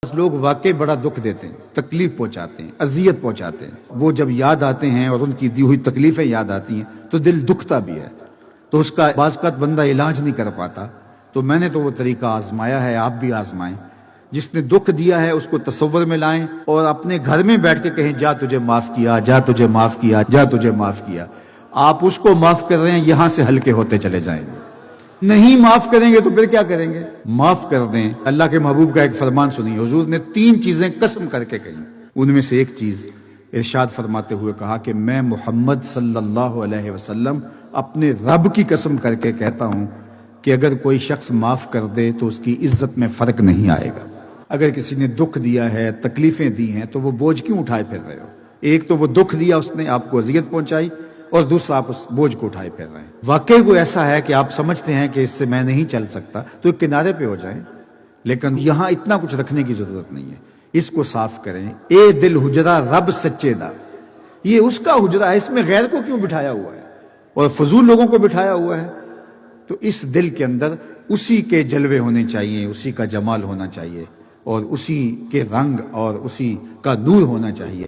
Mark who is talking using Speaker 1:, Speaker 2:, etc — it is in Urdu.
Speaker 1: لوگ واقعی بڑا دکھ دیتے ہیں، تکلیف پہنچاتے ہیں، اذیت پہنچاتے ہیں، وہ جب یاد آتے ہیں اور ان کی دی ہوئی تکلیفیں یاد آتی ہیں تو دل دکھتا بھی ہے، تو اس کا بعض اوقات بندہ علاج نہیں کر پاتا۔ تو میں نے تو وہ طریقہ آزمایا ہے، آپ بھی آزمائیں۔ جس نے دکھ دیا ہے اس کو تصور میں لائیں اور اپنے گھر میں بیٹھ کے کہیں جا تجھے معاف کیا، جا تجھے معاف کیا، جا تجھے معاف کیا۔ آپ اس کو معاف کر رہے ہیں، یہاں سے ہلکے ہوتے چلے جائیں گے۔ نہیں معاف کریں گے تو پھر کیا کریں گے؟ معاف کر دیں۔ اللہ کے محبوب کا ایک فرمان سنیے، حضور نے 3 چیزیں قسم کر کے کہیں، ان میں سے ایک چیز ارشاد فرماتے ہوئے کہا کہ میں محمد صلی اللہ علیہ وسلم اپنے رب کی قسم کر کے کہتا ہوں کہ اگر کوئی شخص معاف کر دے تو اس کی عزت میں فرق نہیں آئے گا۔ اگر کسی نے دکھ دیا ہے، تکلیفیں دی ہیں، تو وہ بوجھ کیوں اٹھائے پھر رہے ہو؟ ایک تو وہ دکھ دیا، اس نے آپ کو اذیت پہنچائی، اور دوسرا آپ اس بوجھ کو اٹھائے پھر رہے ہیں۔ واقعی کوئی ایسا ہے کہ آپ سمجھتے ہیں کہ اس سے میں نہیں چل سکتا تو ایک کنارے پہ ہو جائیں، لیکن یہاں اتنا کچھ رکھنے کی ضرورت نہیں ہے۔ اس کو صاف کریں۔ اے دل حجرہ رب سچے دا، یہ اس کا حجرہ ہے، اس میں غیر کو کیوں بٹھایا ہوا ہے اور فضول لوگوں کو بٹھایا ہوا ہے؟ تو اس دل کے اندر اسی کے جلوے ہونے چاہیے، اسی کا جمال ہونا چاہیے، اور اسی کے رنگ اور اسی کا نور ہونا چاہیے۔